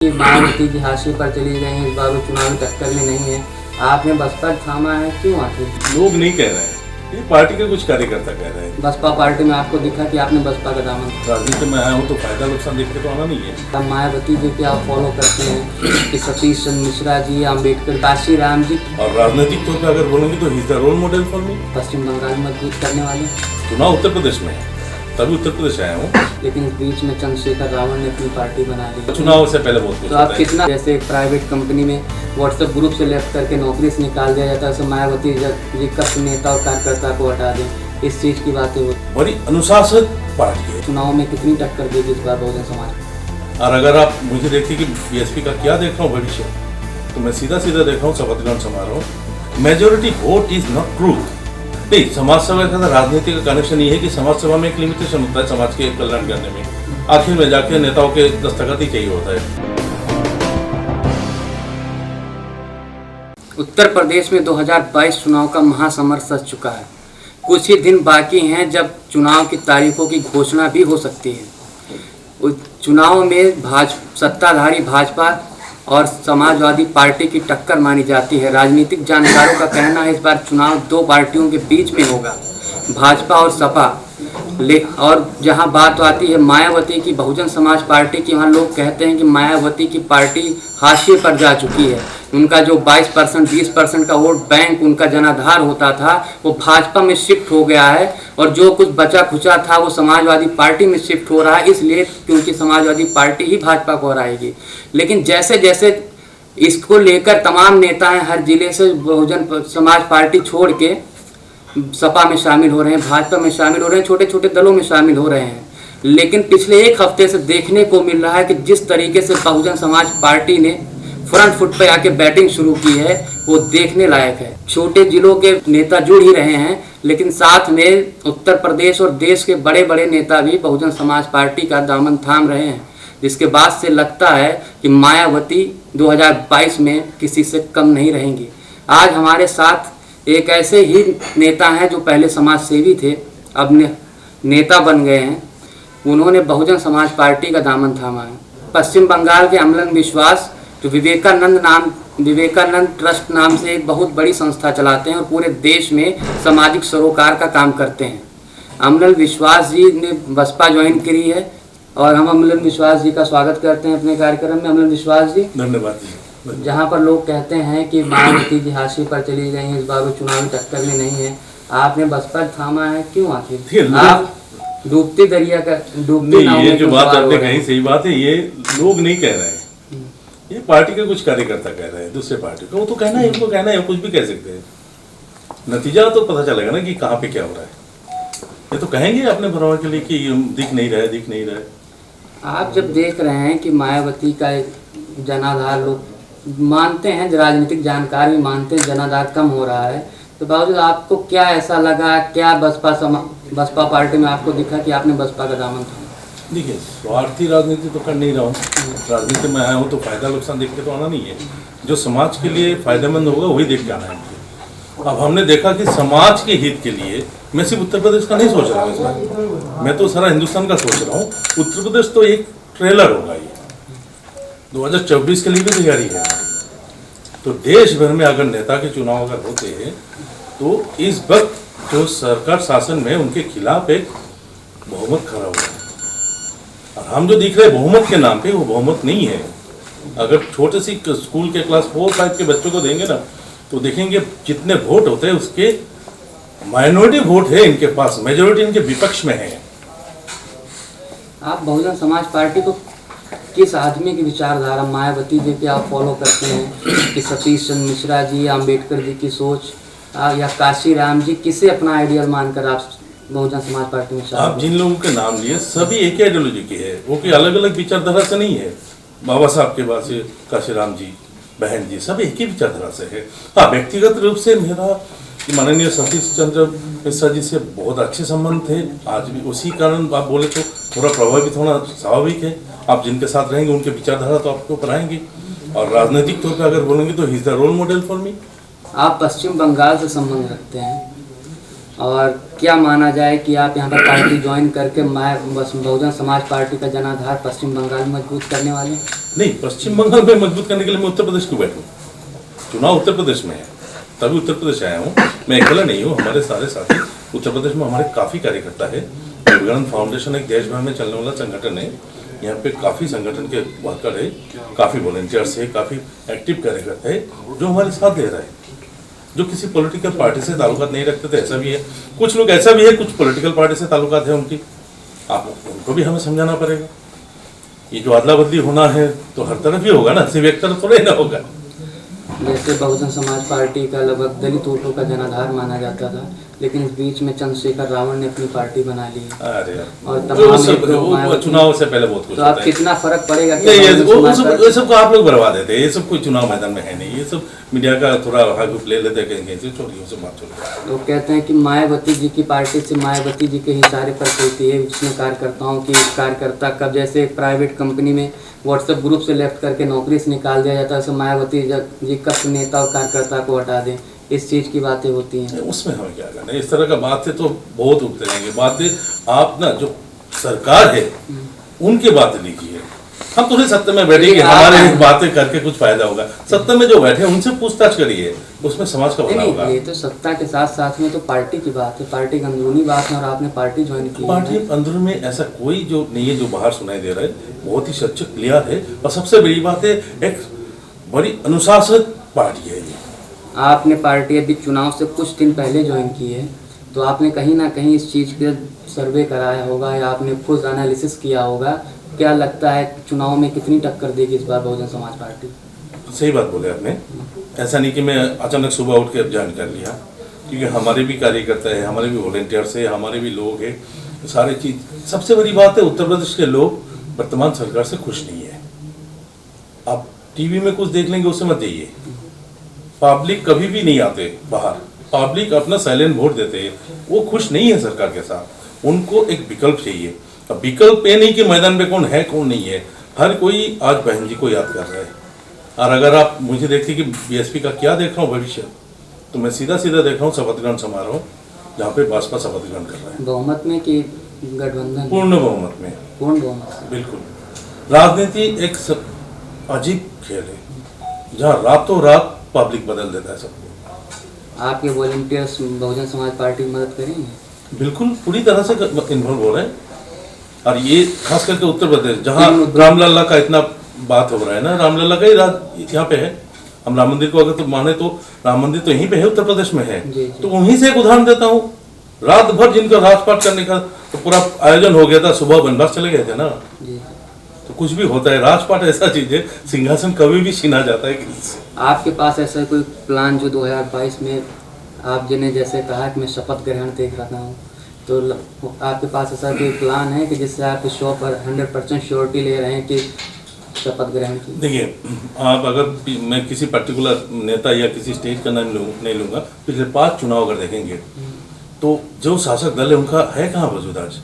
कि मायावती जी हाशिए पर चली गई हैं, इस बार वो चुनावी टक्कर में नहीं है। आपने बसपा थामा है, क्यों आखिर? लोग नहीं कह रहे हैं, ये पार्टी के कुछ कार्यकर्ता कह रहे हैं। बसपा पार्टी में आपको दिखा कि आपने बसपा का दामन? राजनीति में आया हूँ तो फायदा नुकसान देख के तो आना नहीं है। तब मायावती जी के आप फॉलो करते हैं कि सतीश चंद्र मिश्रा जी, अम्बेडकर, काशी राम जी, और राजनीतिक तौर पर अगर बोलेंगे तो he is the role model for me. Paschim Bangal में मजबूत करने वाले। चुनाव उत्तर प्रदेश में है, तभी उत्तर प्रदेश आया हूँ। लेकिन इस बीच में चंद्रशेखर रावण ने अपनी पार्टी बना ली। चुनाव से पहले बहुत कुछ तो आप कितना, जैसे एक प्राइवेट कंपनी में व्हाट्सएप ग्रुप से लेफ्ट करके नौकरी से निकाल दिया जाता है, तो मायावती जी कष्ट नेता और कार्यकर्ता को हटा दें, इस चीज़ की बातें हो। बड़ी अनुशासित पार्टी है। चुनाव में कितनी टक्कर देगी इस बार बहुजन समाज? और अगर आप मुझे देखते कि बीएसपी का क्या देख रहा हूँ भविष्य, तो मैं सीधा सीधा देख रहा हूँ शपथ ग्रहण समारोह। Majority vote is not truth. नहीं, समाज सेवा के साथ राजनीति का कनेक्शन ये है कि समाज सेवा में एक लिमिटेशन होता है समाज के कल्याण करने में। आखिर में जाके नेताओं के दस्तखत ही चाहिए होता है। उत्तर प्रदेश में 2022 चुनाव का महासमर सज चुका है। कुछ ही दिन बाकी हैं जब चुनाव की तारीखों की घोषणा भी हो सकती है। चुनाव में सत्ताधारी भाजपा और समाजवादी पार्टी की टक्कर मानी जाती है। राजनीतिक जानकारों का कहना है इस बार चुनाव दो पार्टियों के बीच में होगा, भाजपा और सपा। और जहां बात आती है मायावती की बहुजन समाज पार्टी की, वहां लोग कहते हैं कि मायावती की पार्टी हाशिए पर जा चुकी है। उनका जो 22% 20% का वोट बैंक उनका जनाधार होता था, वो भाजपा में शिफ्ट हो गया है, और जो कुछ बचा खुचा था वो समाजवादी पार्टी में शिफ्ट हो रहा है, इसलिए क्योंकि समाजवादी पार्टी ही भाजपा को हराएगी। लेकिन जैसे जैसे इसको लेकर तमाम नेता हैं हर जिले से बहुजन समाज पार्टी छोड़ के सपा में शामिल हो रहे हैं, भाजपा में शामिल हो रहे हैं, छोटे छोटे दलों में शामिल हो रहे हैं। लेकिन पिछले एक हफ्ते से देखने को मिल रहा है कि जिस तरीके से बहुजन समाज पार्टी ने फ्रंट फुट पर आके बैटिंग शुरू की है, वो देखने लायक है। छोटे जिलों के नेता जुड़ ही रहे हैं, लेकिन साथ में उत्तर प्रदेश और देश के बड़े बड़े नेता भी बहुजन समाज पार्टी का दामन थाम रहे हैं, जिसके बाद से लगता है कि मायावती 2022 में किसी से कम नहीं रहेंगी। आज हमारे साथ एक ऐसे ही नेता हैं जो पहले समाज सेवी थे, अब नेता बन गए हैं। उन्होंने बहुजन समाज पार्टी का दामन थामा है। पश्चिम बंगाल के अमलन विश्वास जो विवेकानंद ट्रस्ट नाम से एक बहुत बड़ी संस्था चलाते हैं और पूरे देश में सामाजिक सरोकार का काम करते हैं। अमलन विश्वास जी ने बसपा ज्वाइन करी है और हम अमलन विश्वास जी का स्वागत करते हैं अपने कार्यक्रम में। अमलन विश्वास जी, धन्यवाद जी। जहाँ पर लोग कहते हैं कि मायावती जी हाशिए पर चली गई हैं, इस बार वो चुनावी टक्कर में नहीं है, आपने बसपा थामा है, क्यों आखिर? आप डूबते दरिया का डूबते नाव में, ये जो बात आपने कही सही बात है। ये लोग नहीं कह रहे हैं, ये पार्टी के कुछ कार्यकर्ता कह रहे हैं दूसरे पार्टी को। वो तो कहना है, उनको कहना है, कुछ भी कह सकते हैं, नतीजा तो पता चलेगा ना कि कहाँ पे क्या हो रहा है। ये तो कहेंगे अपने भरवा के लिए कि दिख नहीं रहा है। आप जब देख रहे हैं कि मायावती का जनाधार, लोग मानते हैं, राजनीतिक जानकार भी मानते हैं जनाधार कम हो रहा है, तो बावजूद आपको क्या ऐसा लगा, क्या बसपा पार्टी में आपको दिखा कि आपने बसपा का दामन थामा? देखिए, स्वार्थी राजनीति तो कर नहीं रहा हूँ। राजनीति में आया हूँ तो फायदा नुकसान देख के तो आना नहीं है। जो समाज के लिए फायदेमंद होगा वही देख के आना है। अब हमने देखा कि समाज के हित के लिए मैं सिर्फ उत्तर प्रदेश का नहीं सोच रहा हूँ इस बार, मैं तो सारा हिंदुस्तान का सोच रहा हूँ। उत्तर प्रदेश तो एक ट्रेलर होगा, ये 2024 के लिए भी तैयारी है। तो देश भर में अगर नेता के चुनाव अगर होते हैं तो इस वक्त जो सरकार शासन में उनके खिलाफ एक बहुमत खड़ा हुआ है, और हम जो दिख रहे हैं बहुमत के नाम पे, वो बहुमत नहीं है। अगर छोटे सी स्कूल के क्लास 4-5 के बच्चों को देंगे ना, तो देखेंगे जितने वोट होते हैं उसके माइनॉरिटी वोट है इनके पास, मेजोरिटी इनके विपक्ष में है। आप बहुजन समाज पार्टी को किस आदमी की विचारधारा, मायावती जी की आप फॉलो करते हैं कि सतीश चंद्र मिश्रा जी, अम्बेडकर जी की सोच, या काशी राम जी, किसे अपना आइडियल मानकर आप बहुजन समाज पार्टी में शामिल? आप जिन लोगों के नाम लिए सभी एक ही आइडियोलॉजी के हैं, वो कोई अलग अलग विचारधारा से नहीं है। बाबा साहब के बाद से काशी राम जी, बहन जी, सब एक ही विचारधारा से है। हाँ, व्यक्तिगत रूप से मेरा माननीय सतीश चंद्र मिश्रा जी से बहुत अच्छे संबंध थे, आज भी। उसी कारण आप बोले तो थोड़ा प्रभावित होना स्वाभाविक है। आप जिनके साथ रहेंगे उनके विचारधारा तो आपको अपनाएंगे, और राजनीतिक तौर पर अगर बोलेंगे तो he is the role model for me. आप पश्चिम बंगाल से संबंध रखते हैं और क्या माना जाए कि आप यहाँ पर पार्टी ज्वाइन करके बहुजन समाज पार्टी का जनाधार पश्चिम बंगाल में मजबूत करने वाले हैं? नहीं, पश्चिम बंगाल में मजबूत करने के लिए मैं उत्तर प्रदेश क्यों बैठूँ? चुनाव उत्तर प्रदेश में है, तभी उत्तर प्रदेश आया हूँ। मैं अकेला नहीं हूँ, हमारे सारे साथी उत्तर प्रदेश में हमारे काफ़ी कार्यकर्ता है। विवेकानंद फाउंडेशन एक देश भर में चलने वाला संगठन है। यहाँ पे काफ़ी संगठन के वर्कर है, काफ़ी वॉलंटियर्स है, काफ़ी एक्टिव कार्यकर्ता है जो हमारे साथ दे रहे हैं, जो किसी पॉलिटिकल पार्टी से ताल्लुकात नहीं रखते थे। ऐसा भी है, कुछ लोग ऐसा भी है, कुछ पॉलिटिकल पार्टी से ताल्लुकात है उनकी। आप उनको भी हमें समझाना पड़ेगा। ये जो अदला बदली होना है तो हर तरफ ही होगा ना, सिर्फ एक तरफ थोड़ा ही ना होगा। जैसे बहुजन समाज पार्टी का लगभग दलित वोटों का जनाधार माना जाता था, लेकिन इस बीच में चंद्रशेखर रावण ने अपनी पार्टी बना ली है। अरे और वो चुनाव से पहले बहुत कुछ तो होता आप है। कितना फर्क पड़ेगा? ये सब को आप लोग बर्बाद देते हैं। ये सब कोई चुनाव मैदान में है नहीं। ये सब मीडिया का थोड़ा हाई ले लेते हैं, कहीं छोड़िए, सब बात छोड़िए। लोग कहते हैं कि मायावती जी की पार्टी से मायावती जी के इशारे पर चलती है, जिसमें कार्यकर्ताओं की कार्यकर्ता कब जैसे प्राइवेट कंपनी में व्हाट्सएप ग्रुप से लेफ्ट करके नौकरी से निकाल दिया जाता है, तो मायावती जी कब नेता और कार्यकर्ता को हटा दें, इस चीज़ की बातें होती हैं। उसमें हमें क्या करना है? इस तरह का बातें तो बहुत उठते रहेंगे। बातें आप ना जो सरकार है उनकी बातें लीजिए। हम तो नहीं सत्ता में बैठे कि हमारे बातें करके कुछ फायदा होगा। सत्ता में जो बैठे उनसे पूछताछ करिए, उसमें समाज का भला होगा। ये तो सत्ता के साथ साथ में तो पार्टी की बात है, पार्टी की अंदरूनी बात है, और आपने पार्टी ज्वाइन की। पार्टी अंदर में ऐसा कोई जो नहीं है जो बाहर सुनाई दे रहा है, बहुत ही सच क्लियर है। और सबसे बड़ी बात है, एक बड़ी अनुशासित पार्टी है ये। आपने पार्टी अभी चुनाव से कुछ दिन पहले ज्वाइन की है, तो आपने कहीं ना कहीं इस चीज़ के सर्वे कराया होगा या आपने खुद एनालिसिस किया होगा। क्या लगता है चुनाव में कितनी टक्कर देगी इस बार बहुजन समाज पार्टी? सही बात बोले आपने। ऐसा नहीं कि मैं अचानक सुबह उठ के ज्वाइन कर लिया, क्योंकि हमारे भी कार्यकर्ता है, हमारे भी वॉलंटियर्स है, हमारे भी लोग हैं, सारी चीज़। सबसे बड़ी बात है, उत्तर प्रदेश के लोग वर्तमान सरकार से खुश नहीं है। आप टीवी में कुछ देख लेंगे, उससे मत जाइए। पब्लिक कभी भी नहीं आते बाहर, पब्लिक अपना साइलेंट वोट देते हैं। वो खुश नहीं है सरकार के साथ, उनको एक विकल्प चाहिए। अब विकल्प ये नहीं कि मैदान में कौन है कौन नहीं है, हर कोई आज बहन जी को याद कर रहा है। और अगर आप मुझे देखते कि बीएसपी का क्या देख रहा हूँ भविष्य, तो मैं सीधा सीधा देख रहा हूँ शपथ ग्रहण समारोह, जहाँ पे भाजपा शपथ ग्रहण कर रहा है। बहुमत में कि गठबंधन? पूर्ण बहुमत में। पूर्ण बहुमत, बिल्कुल। राजनीति एक अजीब खेल है, जहाँ रातों रात पब्लिक बदल देता है सबको। आपके वॉलंटियर्स बहुजन समाज पार्टी की मदद करेंगे? बिल्कुल, पूरी तरह से इन्वॉल्व हो रहे हैं। और ये खास करके उत्तर प्रदेश, जहाँ रामलला का इतना बात हो रहा है ना, रामलला का ही राज यहाँ पे है। हम राम मंदिर को अगर तो माने तो राम मंदिर तो यहीं पे है, उत्तर प्रदेश में है। तो वहीं से एक उदाहरण देता हूँ। रात भर जिनका राजपाट करने का तो पूरा आयोजन हो गया था, सुबह वनवास चले गए थे ना। तो कुछ भी होता है, राजपाट ऐसा चीज है, सिंहासन कभी भी छीना जाता है किसी से। आपके पास ऐसा कोई प्लान जो 2022 में आप जिन्हें जैसे कहा कि मैं शपथ ग्रहण देख रहा हूँ, तो आपके पास ऐसा कोई प्लान है कि जिससे आप 100% श्योरिटी ले रहे हैं कि शपथ ग्रहण की? देखिए, आप अगर मैं किसी पर्टिकुलर नेता या किसी स्टेट का नाम नहीं लूँगा, पिछले 5 चुनाव अगर देखेंगे तो जो शासक दल है उनका है कहाँ वजूद आज?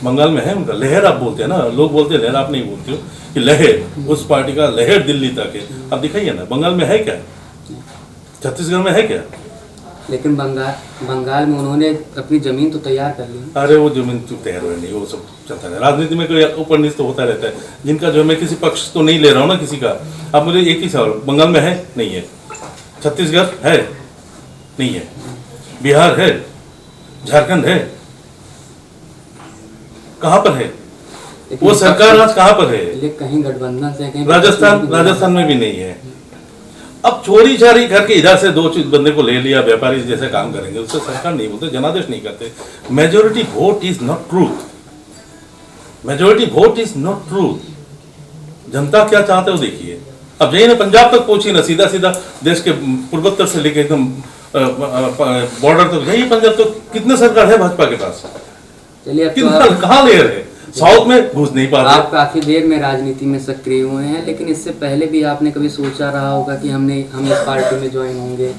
बंगाल में है उनका। लहर आप बोलते हैं ना, लोग बोलते हैं लहर, आप नहीं बोलते हो कि लहर, उस पार्टी का लहर दिल्ली तक है। आप दिखाइए ना, बंगाल में है क्या? छत्तीसगढ़ में है क्या? लेकिन बंगाल में उन्होंने अपनी जमीन तो तैयार कर ली। अरे वो जमीन तो तैयार हुई नहीं, वो सब चलता है। राजनीति में कोई ऊपर नीचे तो होता रहता है। जिनका जो मैं किसी पक्ष तो नहीं ले रहा हूँ ना किसी का। आप मुझे एक ही सवाल, बंगाल में है? नहीं है। छत्तीसगढ़ है? नहीं है। बिहार है? झारखंड है? कहाँ पर है वो सरकार? आज कहाँ पर है? कहीं गठबंधन से, कहीं राजस्थान में भी नहीं है। अब चोरी चारी करके इधर से 2 बंदे को ले लिया, व्यापारी जैसे काम करेंगे, उससे सरकार नहीं बोलते, जनादेश नहीं करते। Majority vote is not truth. Majority vote is not truth. जनता क्या चाहते हो देखिए। अब जाइए ना, पंजाब तक पहुंची ना, सीधा सीधा देश के पूर्वोत्तर से लेके एकदम बॉर्डर तक जाइए पंजाब, तो कितने सरकार है भाजपा के पास? चलिए, कहाँ ले रहे? साउथ में घुस नहीं पा रहे। आप काफी देर में राजनीति में सक्रिय हुए हैं, लेकिन इससे पहले भी आपने कभी सोचा रहा होगा कि हम इस पार्टी में ज्वाइन होंगे?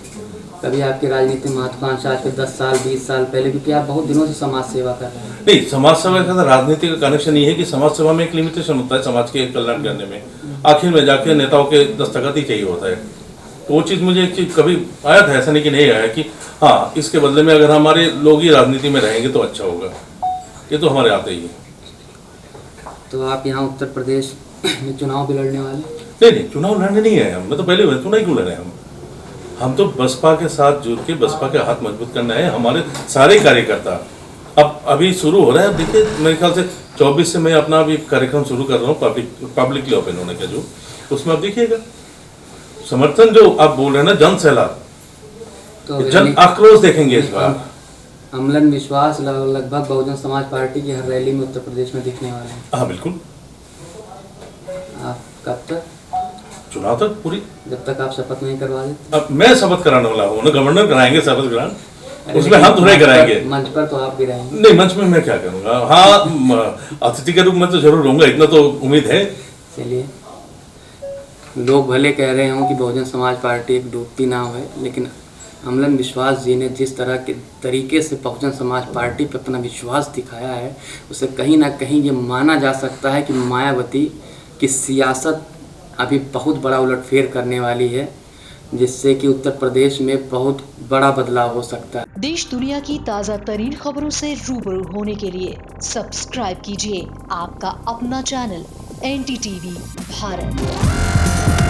कभी आपकी राजनीति महत्वाकांक्षा आज के 10 साल 20 साल पहले, क्योंकि आप बहुत दिनों से समाज सेवा कर रहे हैं? नहीं, समाज सेवा का राजनीति का कनेक्शन ये है कि समाज सेवा में एक लिमिटेशन होता है समाज के कल्याण करने में। आखिर में जाके नेताओं के दस्तखत ही चाहिए होता है। तो वो चीज़ मुझे कभी आया था, ऐसा नहीं कि नहीं आया, कि हाँ इसके बदले में अगर हमारे लोग ही राजनीति में रहेंगे तो अच्छा होगा। ये तो हमारे आते ही है। तो आप यहाँ उत्तर प्रदेश में चुनाव भी लड़ने वाले? नहीं, चुनाव लड़ने नहीं आए हम। मैं तो पहले चुनाव ही क्यों लड़े हम तो बसपा के साथ जुड़ के बसपा के हाथ मजबूत करना है हमारे सारे कार्यकर्ता। अब अभी शुरू हो रहा है। अब देखिए, मेरे ख्याल से 24 से मैं अपना अभी कार्यक्रम शुरू कर रहा हूँ पब्लिकली ओपन होने का, जो उसमें आप देखिएगा समर्थन जो आप बोल रहे हैं ना, जन सैलाब, तो जन आक्रोश देखेंगे इस बार। अमलन विश्वास लगभग बहुजन समाज पार्टी की हर रैली में उत्तर प्रदेश में दिखने वाले हैं। हाँ बिल्कुल। आप कब तक? चुनाव तक पूरी, जब तक आप शपथ नहीं करवा देते। अब मैं शपथ कराने वाला हूँ ना, गवर्नर कराएंगे शपथ ग्रहण, उसमें हम थोड़े कराएंगे। मंच पर तो आप भी रहेंगे। नहीं, मंच में मैं क्या करूँगा। हाँ, अतिथि के रूप में तो जरूर रहूँगा, इतना तो उम्मीद है। चलिए, लोग भले कह रहे हों कि बहुजन समाज पार्टी एक डूबती नाव है, लेकिन अमलन विश्वास जी ने जिस तरह के तरीके से बहुजन समाज पार्टी पर अपना विश्वास दिखाया है, उसे कहीं ना कहीं ये माना जा सकता है कि मायावती की सियासत अभी बहुत बड़ा उलटफेर करने वाली है, जिससे कि उत्तर प्रदेश में बहुत बड़ा बदलाव हो सकता है। देश दुनिया की ताज़ा तरीन खबरों से रूबरू होने के लिए सब्सक्राइब कीजिए आपका अपना चैनल NDTV भारत।